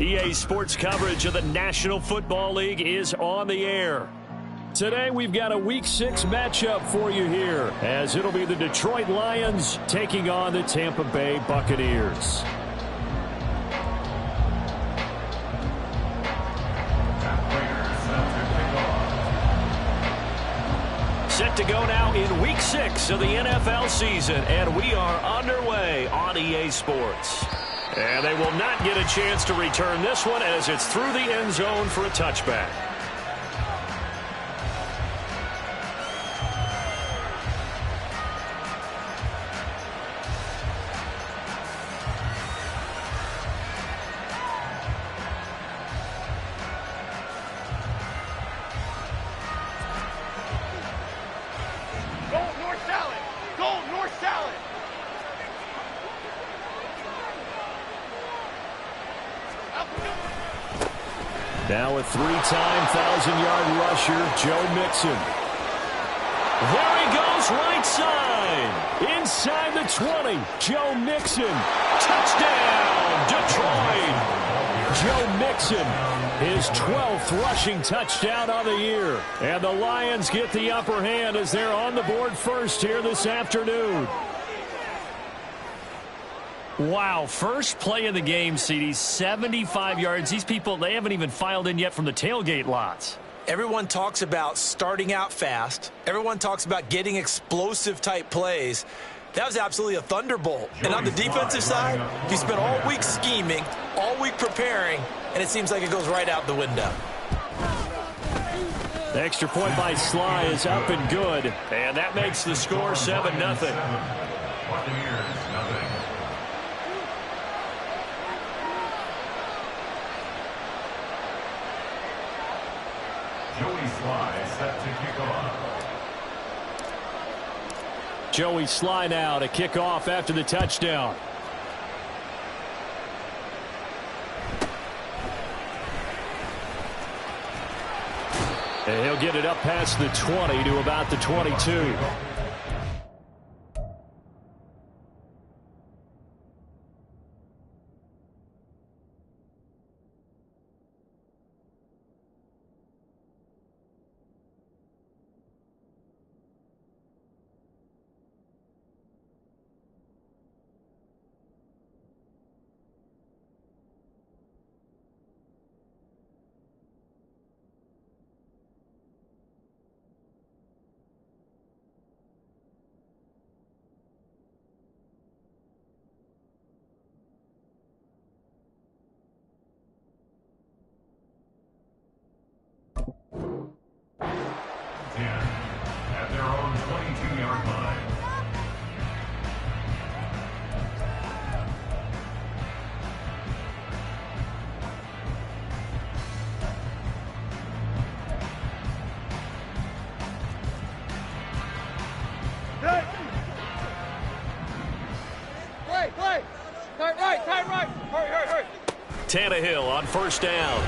EA Sports coverage of the National Football League is on the air. Today we've got a Week 6 matchup for you here, as it'll be the Detroit Lions taking on the Tampa Bay Buccaneers. Set to go now in Week 6 of the NFL season, and we are underway on EA Sports. And they will not get a chance to return this one as it's through the end zone for a touchback. Now a three-time 1,000-yard rusher, Joe Mixon. There he goes, right side. Inside the 20, Joe Mixon. Touchdown, Detroit. Joe Mixon, his 12th rushing touchdown on the year. And the Lions get the upper hand as they're on the board first here this afternoon. Wow, first play of the game, CD, 75 yards. These people, they haven't even filed in yet from the tailgate lots. Everyone talks about starting out fast. Everyone talks about getting explosive-type plays. That was absolutely a thunderbolt. And on the defensive side, you spent all week scheming, all week preparing, and it seems like it goes right out the window. The extra point by Sly is up and good, and that makes the score 7-0. Joey Sly set to kick off. Joey Sly now to kick off after the touchdown. And he'll get it up past the 20 to about the 22. At their own 22-yard line. Play. Tight right. Hurry. Tannehill on first down.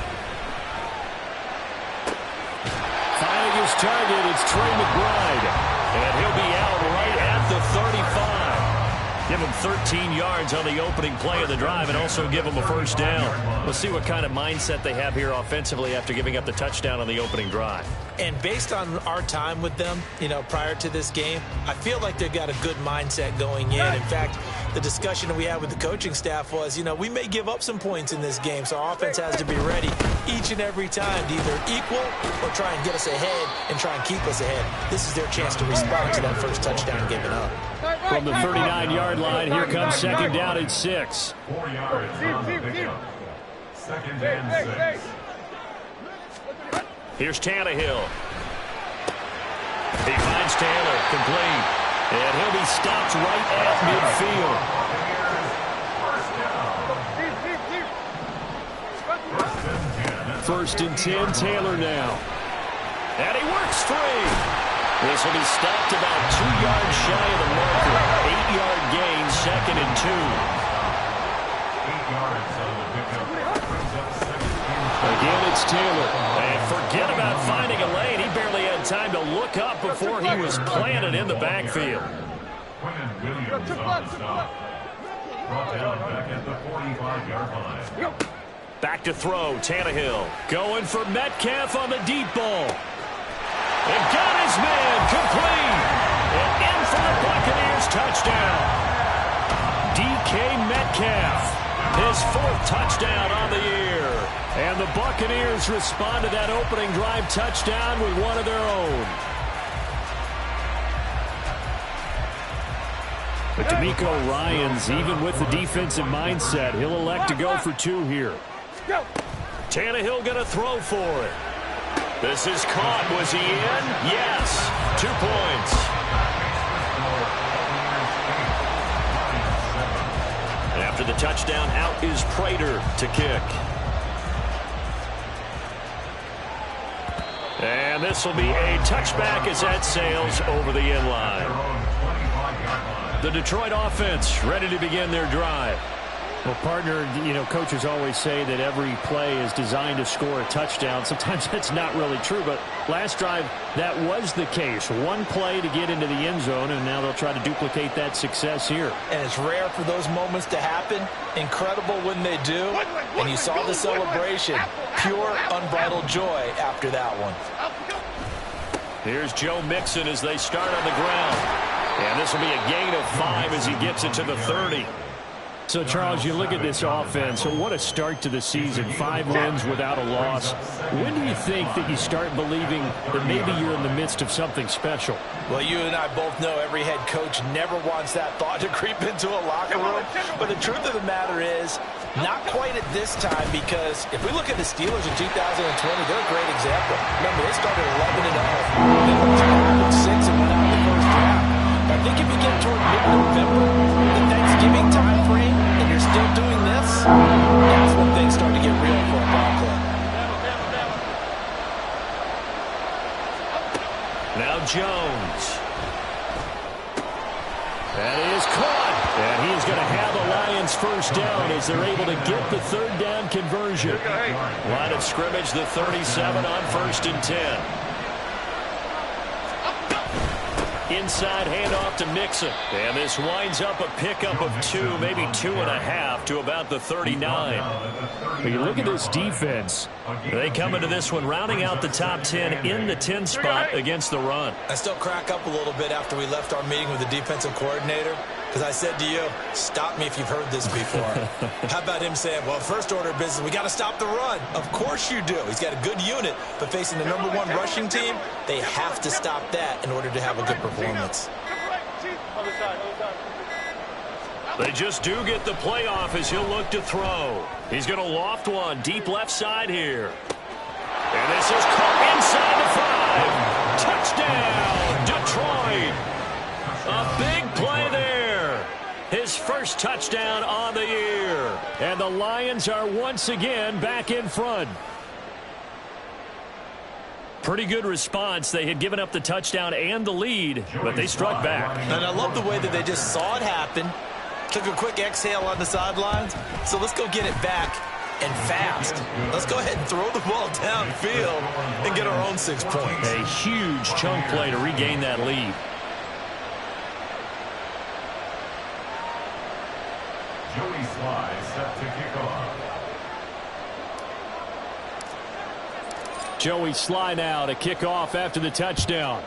Finding his target, it's Trey McBride. And he'll be out right at the 35. Give him 13 yards on the opening play of the drive and also give him a first down. Let's see what kind of mindset they have here offensively after giving up the touchdown on the opening drive. And based on our time with them, prior to this game, I feel like they've got a good mindset going in. In fact, the discussion that we had with the coaching staff was, we may give up some points in this game, so our offense has to be ready each and every time to either equal or try and get us ahead and try and keep us ahead. This is their chance to respond to that first touchdown given up. From the 39-yard line, here comes second down and 6. 4 yards on the pickup. Second and 6. Here's Tannehill. He finds Taylor, complete. And he'll be stopped right at midfield. First and 10, Taylor now. And he works free. This will be stopped about 2 yards shy of the marker. 8-yard gain, second and 2. 8 yards on the pickup. Brings up second and 2. Again, it's Taylor. And forget about finding a lane. He barely had time to look up before he was planted in the backfield. Quentin Williams on the stop. Brought down back at the 45-yard line. Back to throw, Tannehill. Going for Metcalf on the deep ball. And got his man complete. And in for the Buccaneers touchdown. DK Metcalf. His 4th touchdown on the year. And the Buccaneers respond to that opening drive touchdown with one of their own. But D'Amico Ryans, even with the defensive mindset, he'll elect to go for 2 here. Tannehill going to throw for it. This is caught. Was he in? Yes. 2 points. After the touchdown, out is Prater to kick. And this will be a touchback as that sails over the end line. The Detroit offense ready to begin their drive. Well, partner, coaches always say that every play is designed to score a touchdown. Sometimes that's not really true, but last drive, that was the case. 1 play to get into the end zone, and now they'll try to duplicate that success here. And it's rare for those moments to happen. Incredible when they do. And you saw the celebration. Pure, unbridled joy after that one. Here's Joe Mixon as they start on the ground. And this will be a gain of 5 as he gets it to the 30. So, Charles, you look at this offense, what a start to the season. 5 wins without a loss. When do you think that you start believing that maybe you're in the midst of something special? Well, you and I both know every head coach never wants that thought to creep into a locker room. But the truth of the matter is, not quite at this time, because if we look at the Steelers in 2020, they're a great example. Remember, they started 11-0. They went 6 and went out in the first round. I think if you get toward mid-November, the Thanksgiving time frame, and you're still doing this, that's when things start to get real for a ball club. Now Jones. That is caught. And he's going to have the Lions first down as they're able to get the 3rd down conversion. Line of scrimmage, the 37 on 1st and 10. Inside handoff to Mixon. And this winds up a pickup of 2, maybe 2.5 to about the 39. But you look at this defense. They come into this one rounding out the top 10 in the 10 spot against the run. I still crack up a little bit after we left our meeting with the defensive coordinator, because I said to you, stop me if you've heard this before. How about him saying, well, first order of business, we got to stop the run. Of course you do. He's got a good unit, but facing the #1 rushing team, they have to stop that in order to have a good performance. They just do get the playoff as he'll look to throw. He's going to loft one deep left side here. And this is caught inside the 5. Touchdown, Detroit. A big play there. His first touchdown on the year. And the Lions are once again back in front. Pretty good response. They had given up the touchdown and the lead, but they struck back. And I love the way that they just saw it happen. Took a quick exhale on the sidelines. So let's go get it back and fast. Let's go ahead and throw the ball downfield and get our own 6 points. A huge chunk play to regain that lead. Joey Sly set to kick off. Joey Sly now to kick off after the touchdown.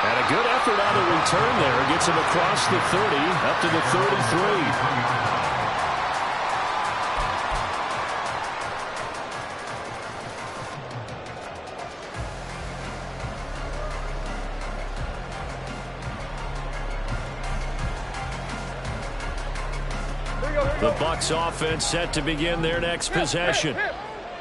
And a good effort on the return there. Gets him across the 30, up to the 33. The Bucs offense set to begin their next possession.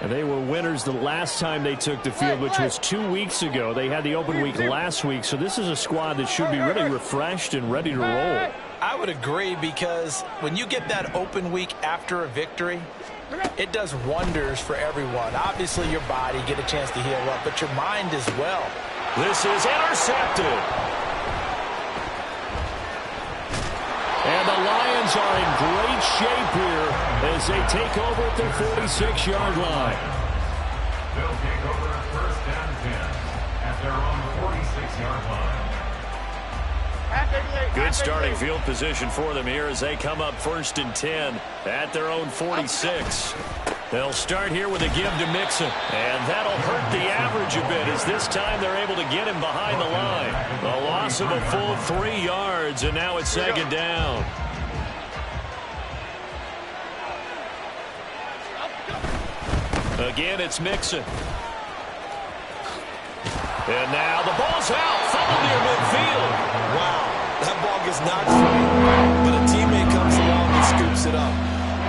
And they were winners the last time they took the field, which was 2 weeks ago. They had the open week last week, so this is a squad that should be really refreshed and ready to roll. I would agree, because when you get that open week after a victory, it does wonders for everyone. Obviously, your body get a chance to heal up, but your mind as well. This is intercepted. And the Lions are in great shape here as they take over at their 46-yard line. They'll take over at 1st and 10 at their own 46-yard line. Good starting field position for them here as they come up 1st and 10 at their own 46. They'll start here with a give to Mixon, and that'll hurt the average a bit as this time they're able to get him behind the line. A loss of a full 3 yards, and now it's 2nd down. Again, it's Mixon. And now the ball's out, fumbled near midfield. Wow, that ball gets knocked free, but a teammate comes along and scoops it up.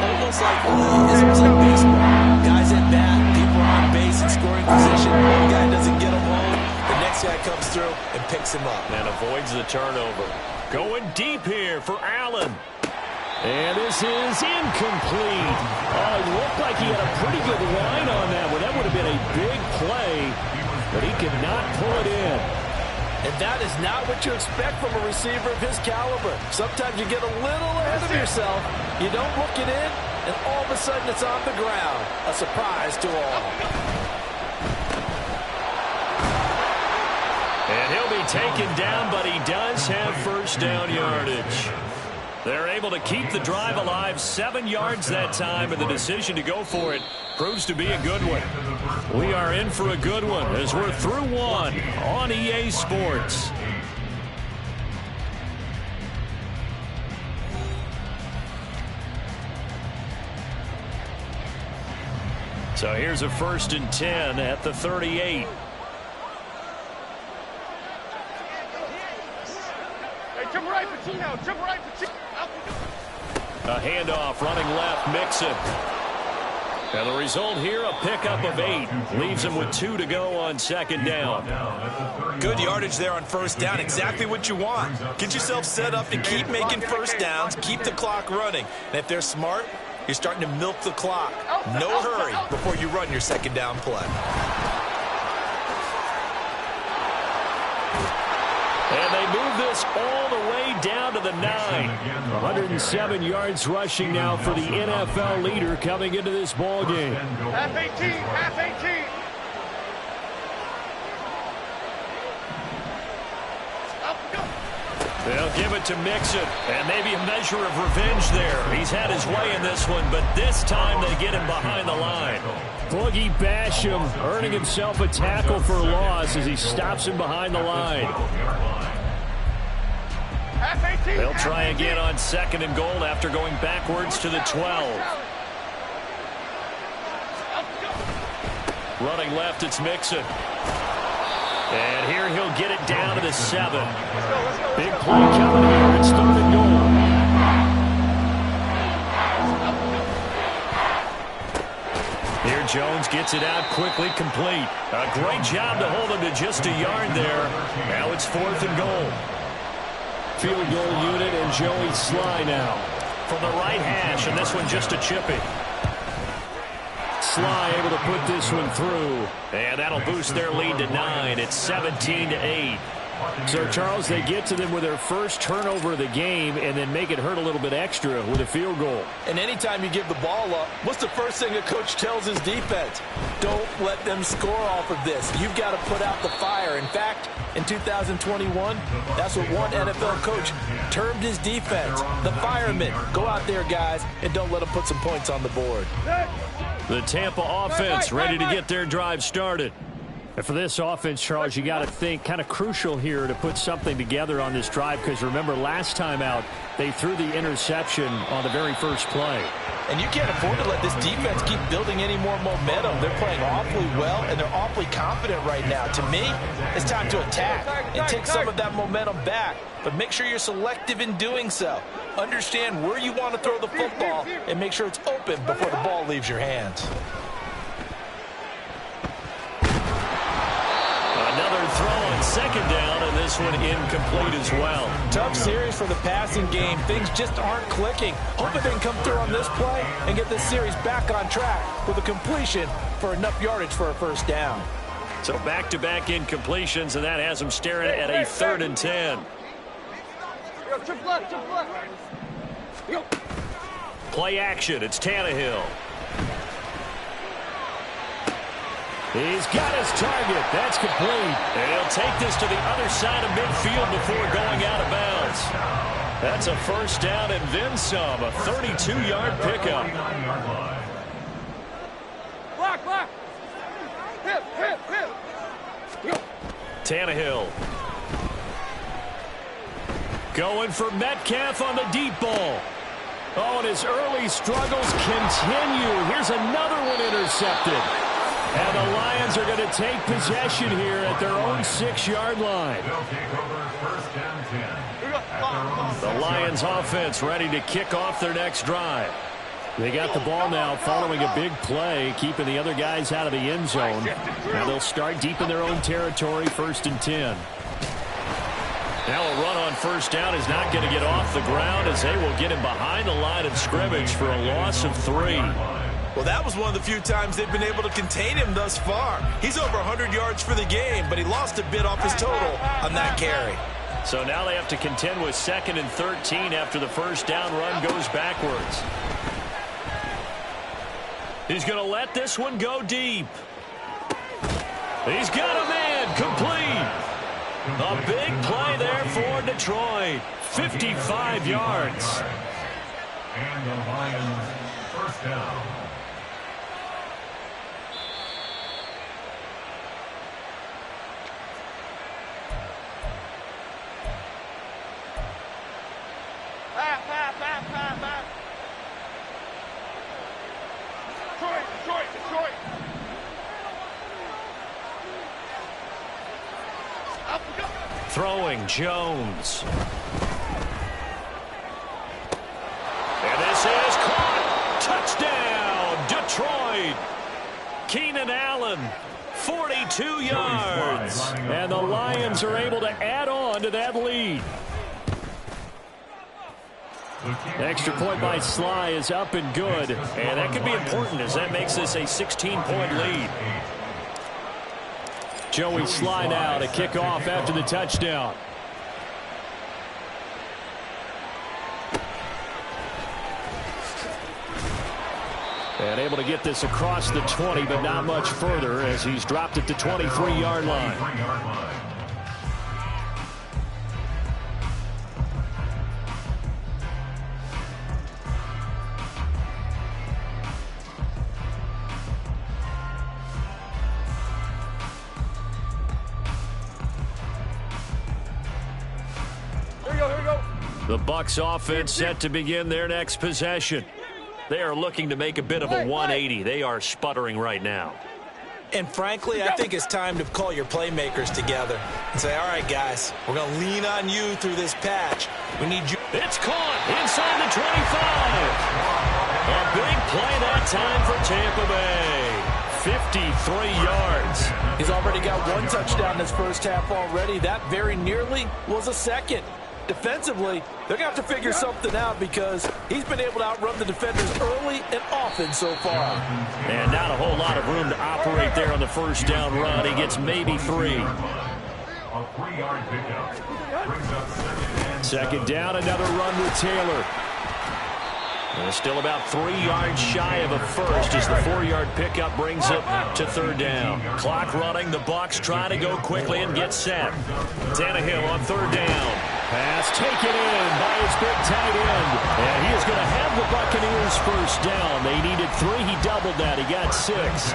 Almost like baseball. Guys at bat, people are on base in scoring position. One guy doesn't get him home, the next guy comes through and picks him up. And avoids the turnover. Going deep here for Allen. And this is incomplete. Oh, it looked like he had a pretty good line on that one. That would have been a big play, but he could not pull it in. And that is not what you expect from a receiver of his caliber. Sometimes you get a little ahead of yourself. You don't look it in, and all of a sudden it's on the ground. A surprise to all. And he'll be taken down, but he does have 1st down yardage. They're able to keep the drive alive, 7 yards that time, and the decision to go for it proves to be a good one. We are in for a good one as we're through one on EA Sports. So here's a 1st and 10 at the 38. Hey, jump right, Pacino. Jump right, Pacino. A handoff, running left, Mixon. And the result here, a pickup of 8. Leaves him with 2 to go on 2nd down. Good yardage there on 1st down. Exactly what you want. Get yourself set up to keep making 1st downs, keep the clock running. And if they're smart, you're starting to milk the clock. No hurry before you run your 2nd down play. And they move this all the way down to the 9. 107 yards rushing now for the NFL leader coming into this ball game. Half 18, half 18. They'll give it to Mixon, and maybe a measure of revenge there. He's had his way in this one, but this time they get him behind the line. Boogie Basham earning himself a tackle for a loss as he stops him behind the line. They'll try again on 2nd and goal after going backwards to the 12. Running left, it's Mixon. And here he'll get it down to the 7. Big play coming here. It's 3rd and goal. Here Jones gets it out quickly, complete. A great job to hold him to just a yard there. Now it's 4th and goal. Field goal unit and Joey Sly now. From the right hash, and this one just a chippy. Sly able to put this one through, and that'll boost their lead to 9. It's 17-8. So, Charles, they get to them with their first turnover of the game and then make it hurt a little bit extra with a field goal. And anytime you give the ball up, what's the first thing a coach tells his defense? Don't let them score off of this. You've got to put out the fire. In fact, in 2021, that's what one NFL coach termed his defense. The firemen. Go out there, guys, and don't let them put some points on the board. The Tampa offense ready to get their drive started. And for this offense, Charles, you got to think kind of crucial here to put something together on this drive because remember last time out they threw the interception on the very first play. And you can't afford to let this defense keep building any more momentum. They're playing awfully well, and they're awfully confident right now. To me, it's time to attack and take some of that momentum back. But make sure you're selective in doing so. Understand where you want to throw the football and make sure it's open before the ball leaves your hands. Another throw on 2nd down, and this one incomplete as well. Tough series for the passing game. Things just aren't clicking. Hoping they can come through on this play and get this series back on track with a completion for enough yardage for a 1st down. So back-to-back incompletions, and that has them staring at a 3rd and 10. Play action. It's Tannehill. He's got his target. That's complete. And he'll take this to the other side of midfield before going out of bounds. That's a first down and then some. A 32-yard pickup. Block. Hip. Tannehill. Going for Metcalf on the deep ball. Oh, and his early struggles continue. Here's another one intercepted. And the Lions are going to take possession here at their own 6-yard line. The Lions offense ready to kick off their next drive. They got the ball now following a big play, keeping the other guys out of the end zone. Now they'll start deep in their own territory, 1st and 10. Now a run on first down is not going to get off the ground as they will get him behind the line of scrimmage for a loss of 3. Well, that was one of the few times they've been able to contain him thus far. He's over 100 yards for the game, but he lost a bit off his total on that carry. So now they have to contend with 2nd and 13 after the first down run goes backwards. He's going to let this one go deep. He's got a man complete. A big play there for Detroit. 55 yards. And the Lions first down. Back. Detroit. Throwing Jones. And this is caught. Touchdown, Detroit. Keenan Allen, 42 yards. And the Lions are able to add on to that lead. Extra point by Sly is up and good. And that could be important as that makes this a 16-point lead. Joey Sly now to kick off after the touchdown. And able to get this across the 20, but not much further as he's dropped it to 23-yard line. The Bucs offense set to begin their next possession. They are looking to make a bit of a 180. They are sputtering right now. And frankly, I think it's time to call your playmakers together and say, all right, guys, we're going to lean on you through this patch. We need you. It's caught inside the 25. A big play that time for Tampa Bay. 53 yards. He's already got 1 touchdown this first half already. That very nearly was a second. Defensively, they're going to have to figure something out because he's been able to outrun the defenders early and often so far. And not a whole lot of room to operate there on the first down run. He gets maybe 3. A 3-yard pickup brings up 2nd and 2nd down, another run with Taylor. And still about 3 yards shy of a first as the 4-yard pickup brings it to 3rd down. Clock running, the Bucs trying to go quickly and get set. Tannehill on 3rd down. Pass taken in by his big tight end. And he is going to have the Buccaneers first down. They needed 3. He doubled that. He got 6.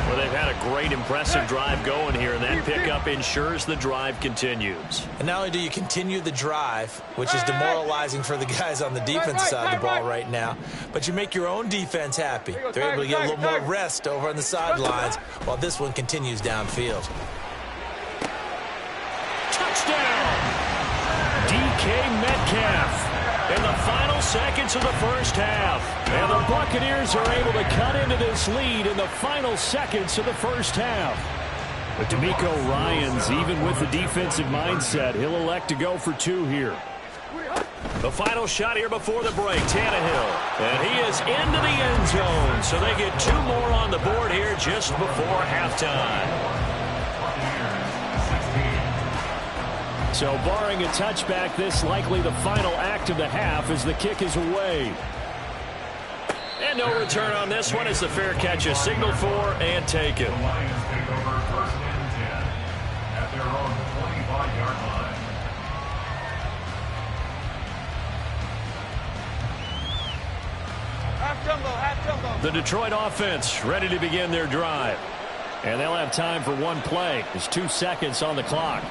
Well, they've had a great, impressive drive going here, and that pickup ensures the drive continues. And not only do you continue the drive, which is demoralizing for the guys on the defense side of the ball right now, but you make your own defense happy. They're able to get a little more rest over on the sidelines while this one continues downfield. Touchdown! DK Metcalf in the final seconds of the first half. And the Buccaneers are able to cut into this lead in the final seconds of the first half. But DeMeco Ryans, even with the defensive mindset, he'll elect to go for 2 here. The final shot here before the break, Tannehill. And he is into the end zone, so they get 2 more on the board here just before halftime. So barring a touchback, this likely the final act of the half as the kick is away. And no return on this one as the fair catch is signaled for and taken. The Lions take over 1st and 10 at their own 25-yard line. Half jumbo, half jumbo. The Detroit offense ready to begin their drive. And they'll have time for one play. There's 2 seconds on the clock.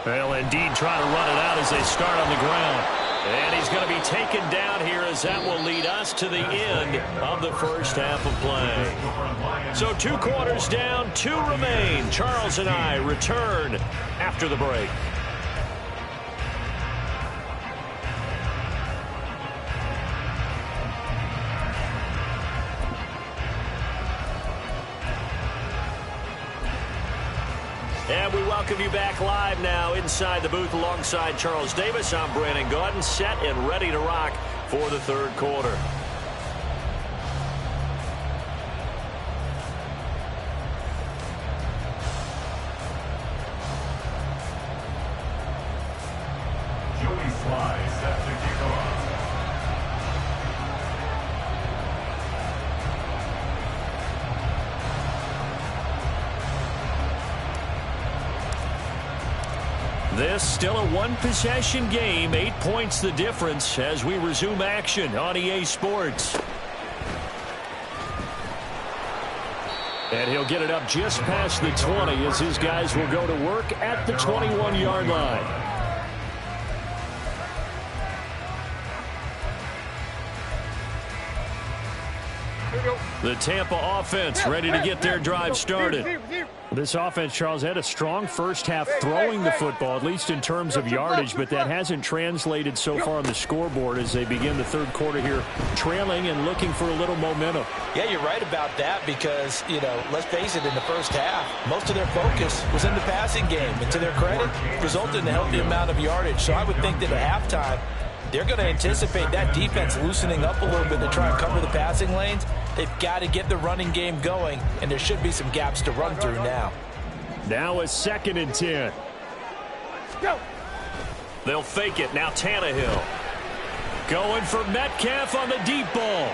They'll indeed try to run it out as they start on the ground. And he's going to be taken down here as that will lead us to the end of the first half of play. So 2 quarters down, 2 remain. Charles and I return after the break. And we welcome you back live now inside the booth alongside Charles Davis. I'm Brandon Gaudin, set and ready to rock for the 3rd quarter. Joey Sly set to kick off. This still a 1-possession game, 8 points the difference as we resume action on EA Sports. And he'll get it up just past the 20 as his guys will go to work at the 21-yard line. The Tampa offense ready to get their drive started. This offense, Charles, had a strong first half throwing the football, at least in terms of yardage, but that hasn't translated so far on the scoreboard as they begin the 3rd quarter here, trailing and looking for a little momentum. Yeah, you're right about that because, let's face it, in the first half, most of their focus was in the passing game. And to their credit, resulted in a healthy amount of yardage. So I would think that at halftime, they're going to anticipate that defense loosening up a little bit to try and cover the passing lanes. They've got to get the running game going, and there should be some gaps to run through now. Now a 2nd and 10. Go. They'll fake it. Now Tannehill. Going for Metcalf on the deep ball.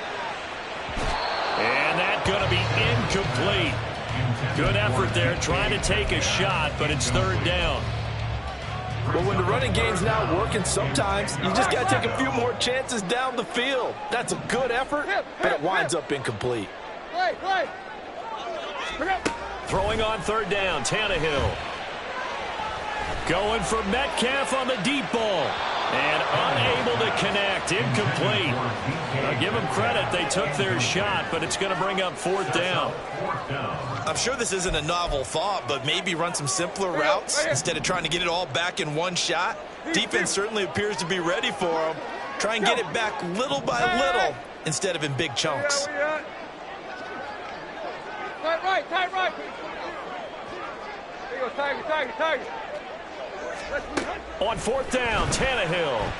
And that's going to be incomplete. Good effort there trying to take a shot, but it's 3rd down. Well, when the running game's not working, sometimes you just got to take a few more chances down the field. That's a good effort, but it winds up incomplete. Play. Throwing on 3rd down, Tannehill. Going for Metcalf on the deep ball. And unable to connect, incomplete. Now give them credit, they took their shot, but it's going to bring up 4th down. I'm sure this isn't a novel thought, but maybe run some simpler routes instead of trying to get it all back in one shot. Defense certainly appears to be ready for them. Try and get it back little by little instead of in big chunks. Tight right. There you go, Tiger. On 4th down, Tannehill.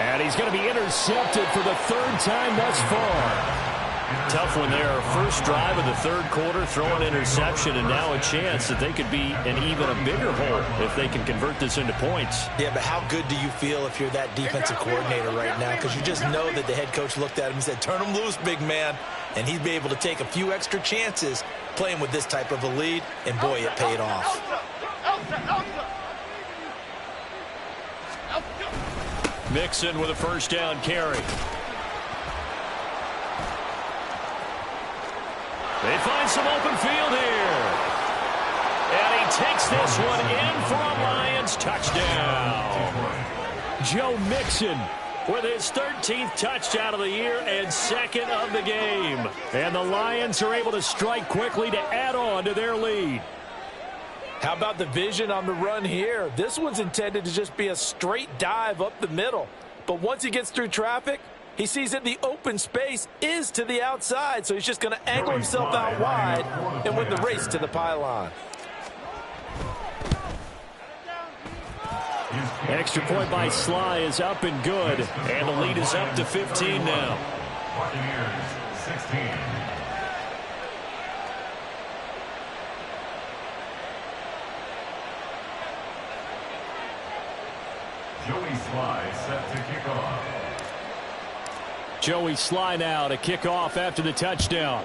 And he's going to be intercepted for the 3rd time thus far. Tough one there. First drive of the 3rd quarter, throwing interception, and now a chance that they could be in even a bigger hole if they can convert this into points. Yeah, but how good do you feel if you're that defensive coordinator right now? Because you just know that the head coach looked at him and said, turn him loose, big man. And he'd be able to take a few extra chances playing with this type of a lead, and boy, it paid off. Mixon with a 1st down carry. They find some open field here. And he takes this one in for a Lions touchdown. Joe Mixon with his 13th touchdown of the year and 2nd of the game. And the Lions are able to strike quickly to add on to their lead. How about the vision on the run here? This one's intended to just be a straight dive up the middle. But once he gets through traffic, he sees that the open space is to the outside, so he's just going to angle himself out wide and win the race to the pylon. Extra point by Sly is up and good, and the lead is up to 15 now. Buccaneers 16. Joey Sly set to kick off. Joey Sly now to kick off after the touchdown.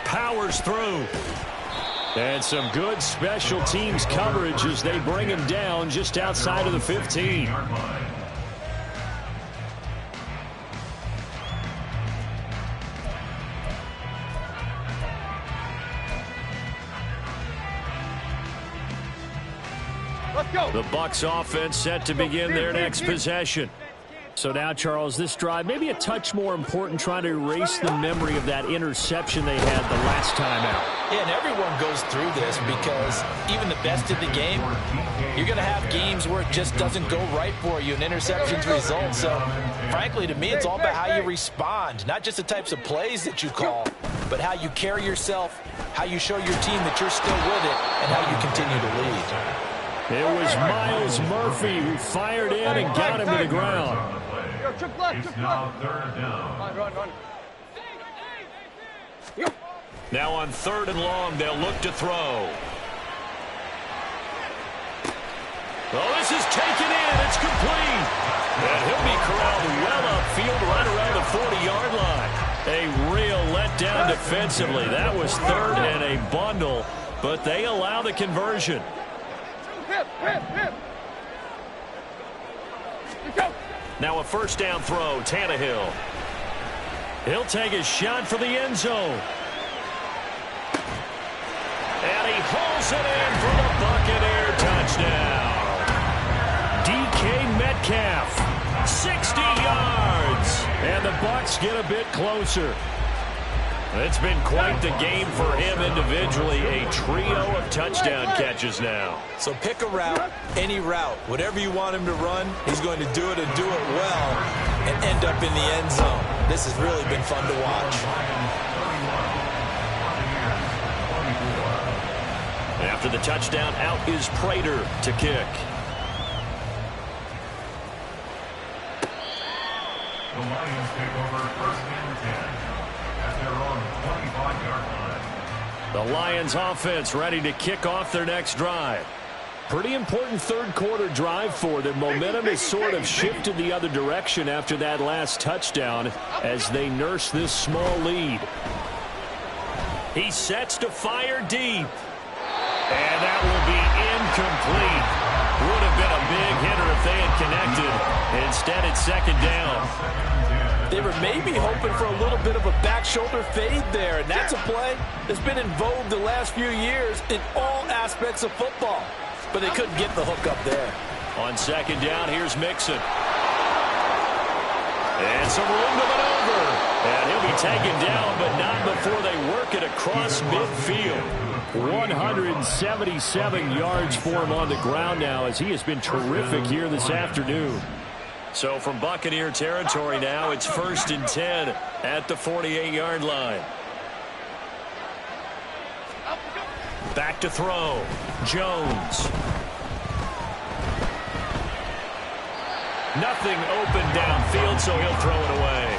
Powers through. And some good special teams coverage as they bring him down just outside of the 15. Let's go. The Bucs offense set to begin their next possession. So now, Charles, this drive maybe a touch more important, trying to erase the memory of that interception they had the last time out. Yeah, and everyone goes through this because even the best in the game, you're going to have games where it just doesn't go right for you and interceptions result. So, frankly, to me, it's all about how you respond, not just the types of plays that you call, but how you carry yourself, how you show your team that you're still with it, and how you continue to lead. It was Miles Murphy who fired in and got him to the ground. It's now third down. Run. Now on 3rd and long, they'll look to throw. Oh, this is taken in. It's complete. And he'll be corralled well upfield right around the 40-yard line. A real letdown defensively. That was 3rd and a bundle, but they allow the conversion. Hip. Now a 1st down throw, Tannehill. He'll take a shot for the end zone. And he hauls it in for the Buccaneer touchdown. DK Metcalf, 60 yards. And the Bucs get a bit closer. It's been quite the game for him individually. A trio of touchdown catches now. So pick a route, any route. Whatever you want him to run, he's going to do it and do it well and end up in the end zone. This has really been fun to watch. After the touchdown, out is Prater to kick. The Lions take over 1st and 10 at their own 25-yard line. The Lions offense ready to kick off their next drive. Pretty important 3rd quarter drive for them. Momentum has sort of shifted the other direction after that last touchdown as they nurse this small lead. He sets to fire deep. And that will be incomplete. Would have been a big hitter if they had connected. Instead, it's 2nd down. They were maybe hoping for a little bit of a back shoulder fade there, and that's a play that's been in vogue the last few years in all aspects of football. But they couldn't get the hook up there. On 2nd down, here's Mixon. And some room to maneuver. And he'll be taken down, but not before they work it across midfield. 177 yards for him on the ground now as he has been terrific here this afternoon. So from Buccaneer territory now, it's 1st and 10 at the 48-yard line. Back to throw. Jones. Nothing open downfield, so he'll throw it away.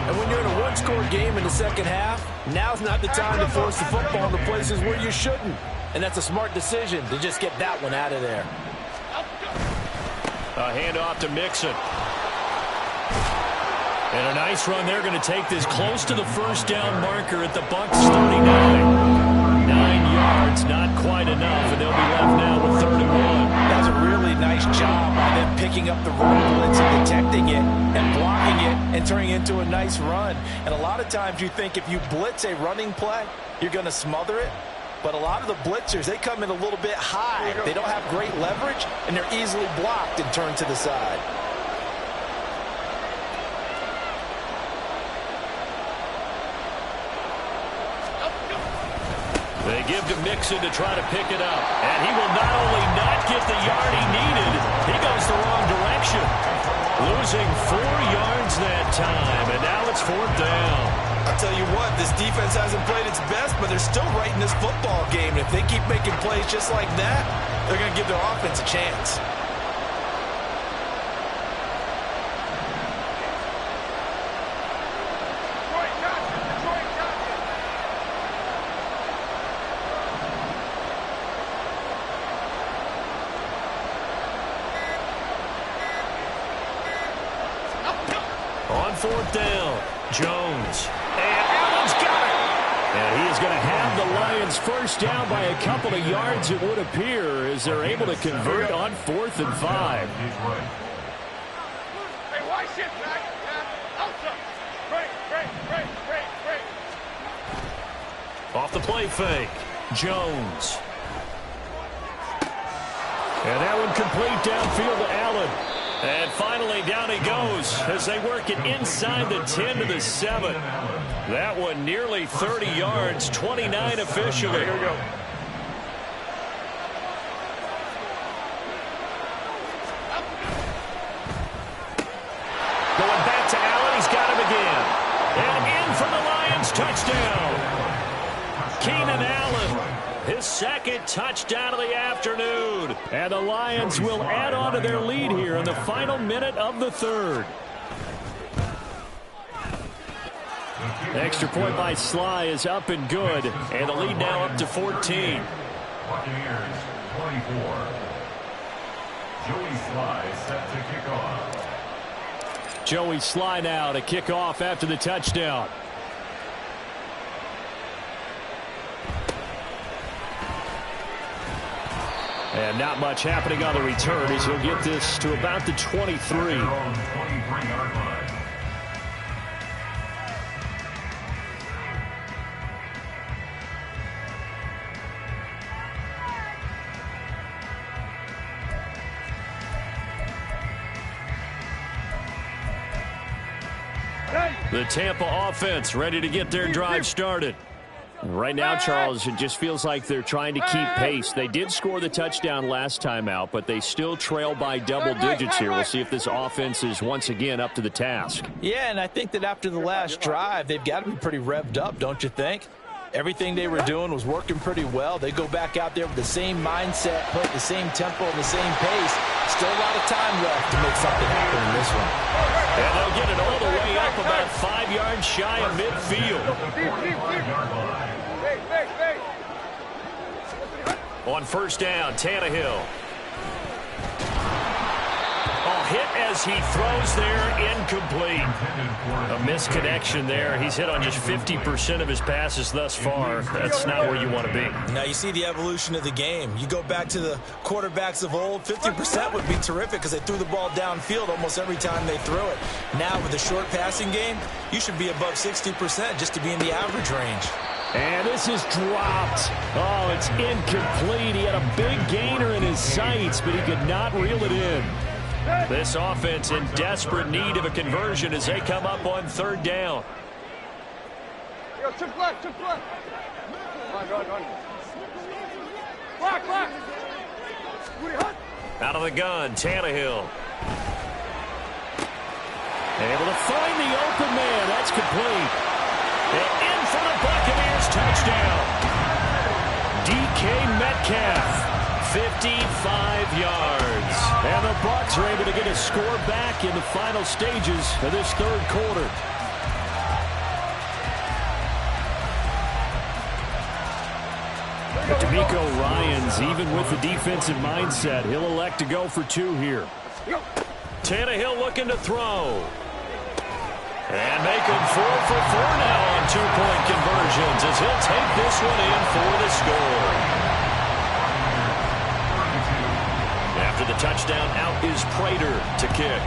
And when you're in a one-score game in the 2nd half, now's not the time to force the football into places where you shouldn't. And that's a smart decision to just get that one out of there. A handoff to Mixon. And a nice run. They're going to take this close to the 1st down marker at the Bucs 39. 9 yards, not quite enough, and they'll be left now with 3rd and 1. That's a really nice job by them picking up the run blitz and detecting it and blocking it and turning it into a nice run. And a lot of times you think if you blitz a running play, you're going to smother it. But a lot of the blitzers, they come in a little bit high. They don't have great leverage, and they're easily blocked and turned to the side. They give to Mixon to try to pick it up. And he will not only not get the yard he needed, he goes the wrong direction. Losing 4 yards that time, and now it's 4th down. I'll tell you what, this defense hasn't played its best, but they're still right in this football game. And if they keep making plays just like that, they're going to give their offense a chance. 4th down. Jones. And Allen's got it. And he is going to have the Lions first down by a couple of yards, it would appear, as they're able to convert on 4th and 5. Hey, why shit, Zach? Outside. Break. Off the play fake. Jones. And that one complete downfield to Allen. And finally down he goes as they work it inside the 10 to the 7. That one nearly 30 yards, 29 officially. Here we go. Going back to Allen, he's got him again. And in for the Lions, touchdown. Keenan Allen, his second touchdown of the afternoon. And the Lions will add on to their lead here in the final minute of the 3rd. Extra point by Sly is up and good. And the lead now up to 14. Buccaneers 24. Joey Sly set to kick off. Joey Sly now to kick off after the touchdown. And not much happening on the return as he'll get this to about the 23. Their own 23-yard line. The Tampa offense ready to get their drive started. Right now, Charles, it just feels like they're trying to keep pace. They did score the touchdown last time out, but they still trail by double digits here. We'll see if this offense is once again up to the task. Yeah, and I think that after the last drive, they've got to be pretty revved up, don't you think? Everything they were doing was working pretty well. They go back out there with the same mindset, put the same tempo and the same pace. Still a lot of time left to make something happen in this one. And they'll get it all the way up about 5 yards shy of midfield. On first down, Tannehill. Hit as he throws there, incomplete. A misconnection there. He's hit on just 50% of his passes thus far. That's not where you want to be. Now you see the evolution of the game. You go back to the quarterbacks of old, 50% would be terrific because they threw the ball downfield almost every time they threw it. Now with the short passing game, you should be above 60% just to be in the average range. And this is dropped. Oh, it's incomplete. He had a big gainer in his sights, but he could not reel it in. This offense in desperate need of a conversion as they come up on third down. Yo, chip left. Run. Block. Out of the gun, Tannehill. Able to find the open man. That's complete. And in for the Buccaneers, touchdown. DK Metcalf. 55 yards. And the Bucs are able to get a score back in the final stages of this third quarter. But D'Amico Ryans, even with the defensive mindset, he'll elect to go for 2 here. Tannehill looking to throw. And make him 4 for 4 now on 2-point conversions as he'll take this one in for the score. After the touchdown, out is Prater to kick.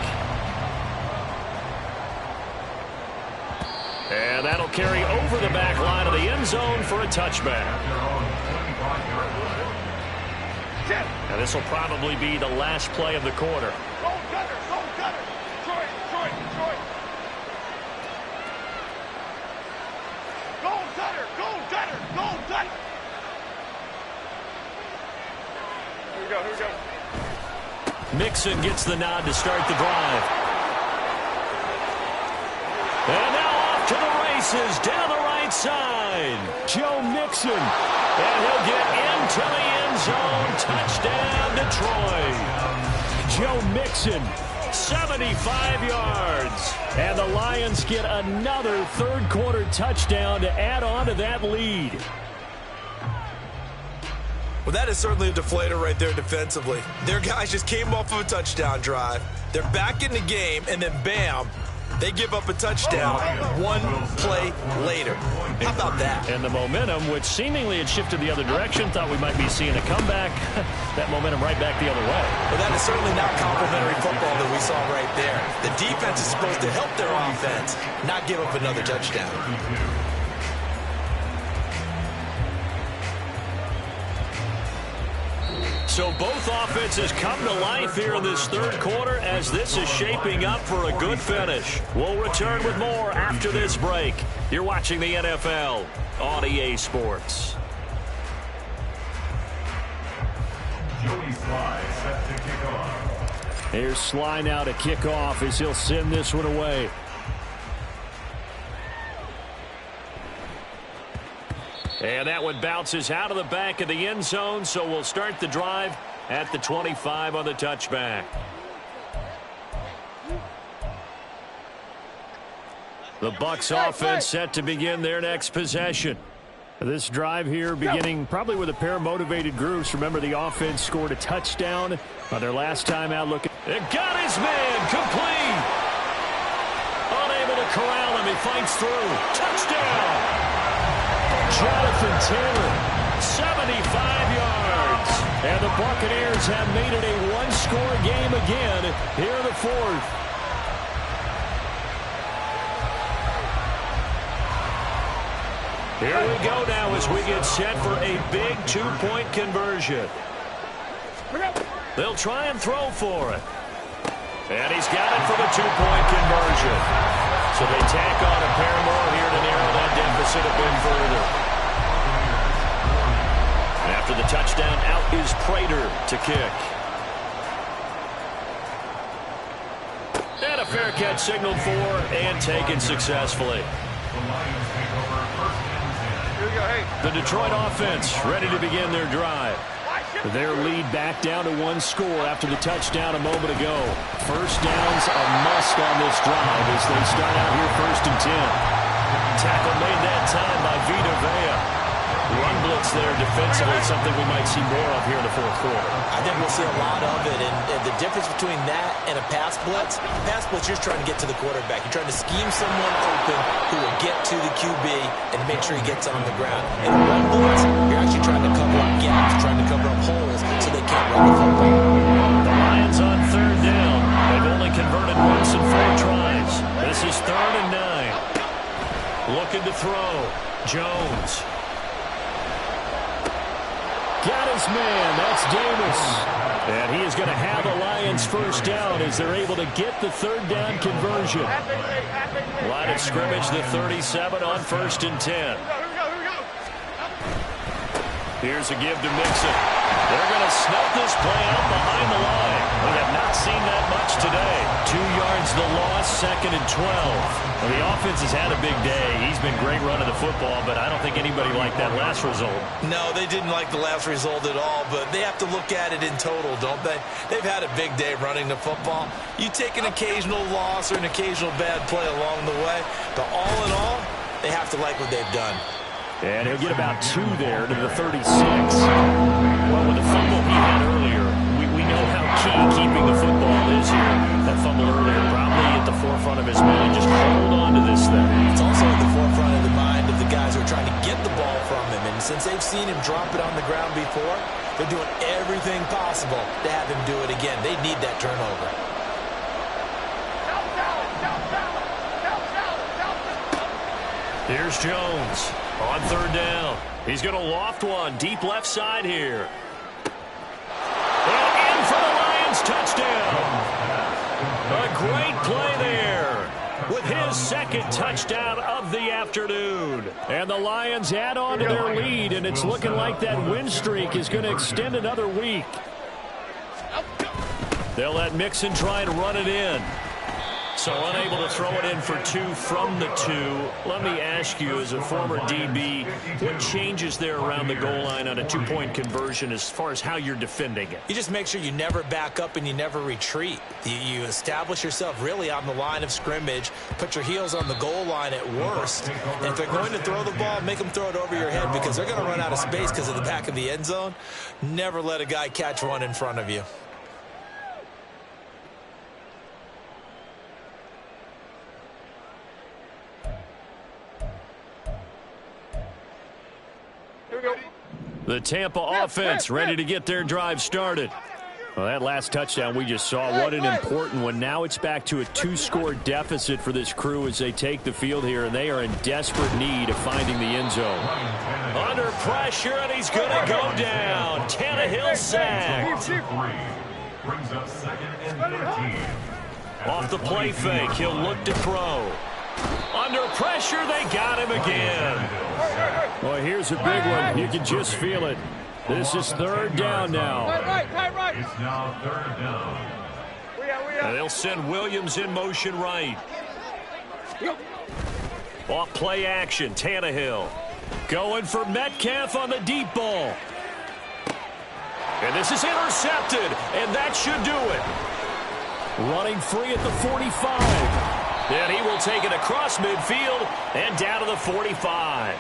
And that'll carry over the back line of the end zone for a touchback. Now this will probably be the last play of the quarter. Go Gunner. Detroit. Go Gunner. Here we go. Mixon gets the nod to start the drive. And now off to the races down the right side. Joe Mixon. And he'll get into the end zone. Touchdown, Detroit. Joe Mixon, 75 yards. And the Lions get another third quarter touchdown to add on to that lead. Well, that is certainly a deflator right there defensively. Their guys just came off of a touchdown drive. They're back in the game, and then bam, They give up a touchdown one play later. How about that? And the momentum, which seemingly had shifted the other direction, thought we might be seeing a comeback. That momentum right back the other way. Well, that is certainly not complimentary football that we saw right there. The defense is supposed to help their offense, not give up another touchdown. So both offenses come to life here in this third quarter as this is shaping up for a good finish. We'll return with more after this break. You're watching the NFL on EA Sports. Joey Sly set to kick off. Here's Sly now to kick off as he'll send this one away. And that one bounces out of the back of the end zone, so we'll start the drive at the 25 on the touchback. The Bucs offense set to begin their next possession. This drive here beginning probably with a pair of motivated groups. Remember, the offense scored a touchdown on their last time out looking. It got his man complete. Unable to corral him. He fights through. Touchdown. Jonathan Taylor, 75 yards. And the Buccaneers have made it a one-score game again here in the fourth. Here we go now as we get set for a big two-point conversion. They'll try and throw for it. And he's got it for the two-point conversion. So they tack on a pair more here to narrow that deficit a bit further. After the touchdown, out is Prater to kick. And a fair catch signaled for and taken successfully. The Detroit offense ready to begin their drive. Their lead back down to one score after the touchdown a moment ago. First down's a must on this drive as they start out here 1st and 10. Tackle made that time by Vita Vea. Run blitz there defensively, something we might see more of here in the fourth quarter. I think we'll see a lot of it, and the difference between that and a pass blitz, you're trying to get to the quarterback. You're trying to scheme someone open who will get to the QB and make sure he gets on the ground. In a run blitz, you're actually trying to cover up gaps, trying to cover up holes so they can't run the football. The Lions on 3rd down. They've only converted once in 4 tries. This is 3rd and 9. Looking to throw. Jones. Got his man. That's Davis. And he is going to have the Lions first down as they're able to get the 3rd down conversion. Line of scrimmage, the 37 on 1st and 10. Here's a give to Mixon. They're going to snuff this play out behind the line. We have not seen that much today. 2 yards the loss, 2nd and 12. Well, the offense has had a big day. He's been great running the football, but I don't think anybody liked that last result. No, they didn't like the last result at all, but they have to look at it in total, don't they? They've had a big day running the football. You take an occasional loss or an occasional bad play along the way, but all in all, they have to like what they've done. And he'll get about 2 there to the 36. Well, with the fumble he had earlier, we know how key keeping the football is here. That fumble earlier probably at the forefront of his mind. Just hold on to this thing. It's also at the forefront of the mind of the guys who are trying to get the ball from him. And since they've seen him drop it on the ground before, they're doing everything possible to have him do it again. They need that turnover. Here's Jones on 3rd down. He's going to loft one deep left side here. And in for the Lions, touchdown. A great play there with his 2nd touchdown of the afternoon. And the Lions add on to their lead, and it's looking like that win streak is going to extend another week. They'll let Mixon try and run it in. So unable to throw it in for 2 from the 2. Let me ask you, as a former DB, what changes there around the goal line on a 2-point conversion as far as how you're defending it? You just make sure you never back up and you never retreat. You establish yourself really on the line of scrimmage, put your heels on the goal line at worst. And if they're going to throw the ball, make them throw it over your head because they're going to run out of space because of the back of the end zone. Never let a guy catch one in front of you. The Tampa offense ready to get their drive started. Well, that last touchdown we just saw, what an important one. Now it's back to a 2-score deficit for this crew as they take the field here, and they are in desperate need of finding the end zone. Under pressure, and he's going to go down. Tannehill sacked. Brings up 2nd and 13. Off the play fake, he'll look to throw. Under pressure, they got him again. Well, here's a big one. You can just feel it. This is 3rd down now. It's now 3rd down. And they'll send Williams in motion right. Off play action, Tannehill. Going for Metcalf on the deep ball. And this is intercepted, and that should do it. Running free at the 45. And he will take it across midfield and down to the 45.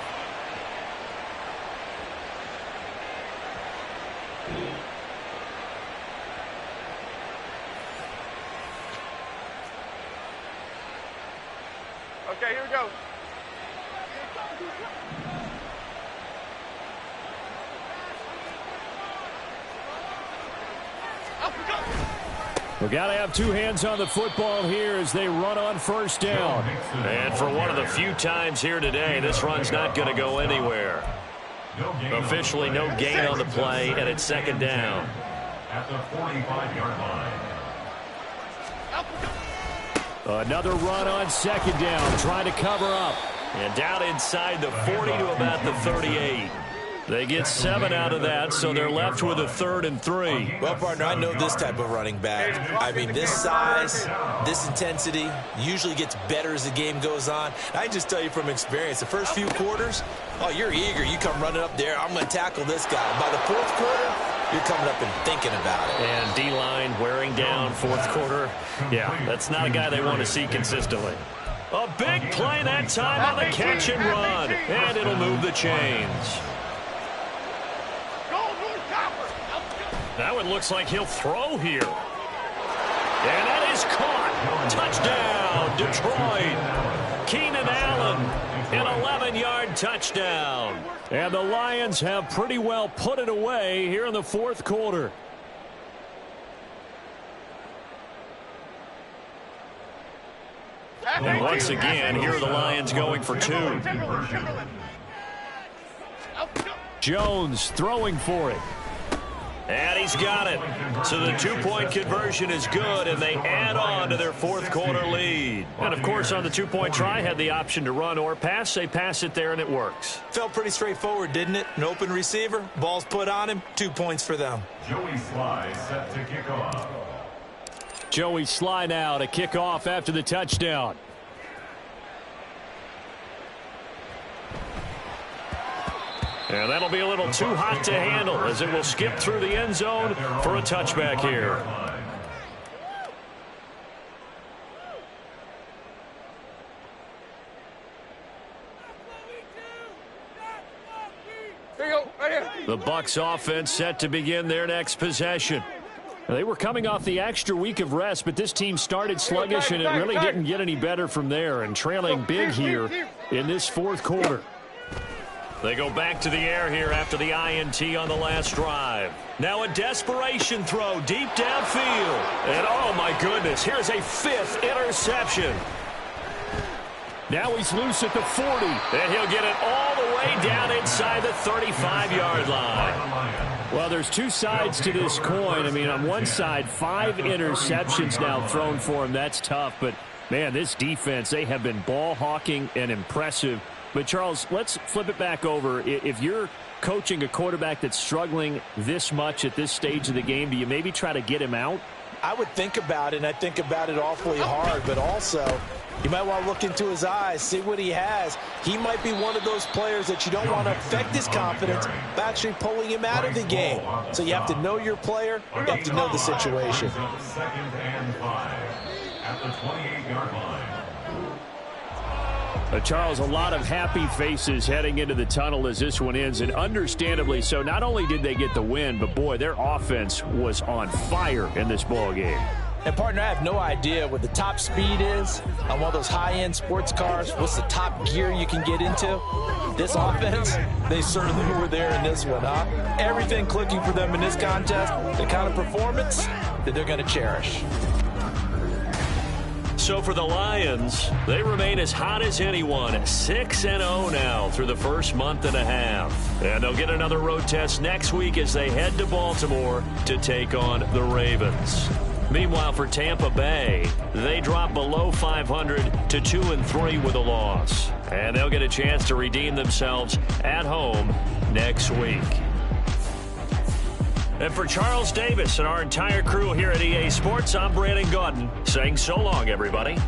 Okay, here we go. We've got to have 2 hands on the football here as they run on 1st down. And for one of the few times here today, this run's not going to go anywhere. Officially no gain on the play, and it's 2nd down. At the 45-yard line. Another run on 2nd down, trying to cover up. And down inside the 40 to about the 38. They get 7 out of that, so they're left with a 3rd and 3. Well, partner, I know this type of running back. I mean, this size, this intensity usually gets better as the game goes on. I just tell you from experience, the first few quarters, oh, you're eager. You come running up there, I'm going to tackle this guy. By the 4th quarter, you're coming up and thinking about it. And D-line wearing down 4th quarter. Yeah, that's not a guy they want to see consistently. A big play that time on the catch and run. And it'll move the chains. Now it looks like he'll throw here. And that is caught. Touchdown, Detroit. Keenan Allen, an 11-yard touchdown. And the Lions have pretty well put it away here in the 4th quarter. And once again, here are the Lions going for 2. Jones throwing for it. And he's got it. So the 2-point conversion is good, and they add on to their 4th quarter lead. And, of course, on the 2-point try, had the option to run or pass. They pass it there, and it works. Felt pretty straightforward, didn't it? An open receiver, ball's put on him, 2 points for them. Joey Sly set to kick off. Joey Sly now to kick off after the touchdown. And that'll be a little too hot to handle as it will skip through the end zone for a touchback here. The Bucs offense set to begin their next possession. They were coming off the extra week of rest, but this team started sluggish, and it really didn't get any better from there, and trailing big here in this 4th quarter. They go back to the air here after the INT on the last drive. Now a desperation throw deep downfield. And oh my goodness, here's a 5th interception. Now he's loose at the 40. And he'll get it all the way down inside the 35-yard line. Well, there's 2 sides to this coin. I mean, on one side, 5 interceptions now thrown for him. That's tough. But, man, this defense, they have been ball hawking and impressive. But, Charles, let's flip it back over. If you're coaching a quarterback that's struggling this much at this stage of the game, do you maybe try to get him out? I would think about it, and I think about it awfully hard, but also you might want to look into his eyes, see what he has. He might be one of those players that you don't want to affect his confidence by actually pulling him out of the game. So you have to know your player, you have to know the situation. 2nd and 5 at the 28-yard line. Charles, a lot of happy faces heading into the tunnel as this one ends, and understandably so. Not only did they get the win, but, boy, their offense was on fire in this ball game. And, partner, I have no idea what the top speed is on one of those high-end sports cars. What's the top gear you can get into? This offense, they certainly were there in this one, huh? Everything clicking for them in this contest, the kind of performance that they're going to cherish. So for the Lions, they remain as hot as anyone, 6-0 now through the first month and a half. And they'll get another road test next week as they head to Baltimore to take on the Ravens. Meanwhile, for Tampa Bay, they drop below 500 to 2-3 with a loss. And they'll get a chance to redeem themselves at home next week. And for Charles Davis and our entire crew here at EA Sports, I'm Brandon Gaudin saying so long, everybody.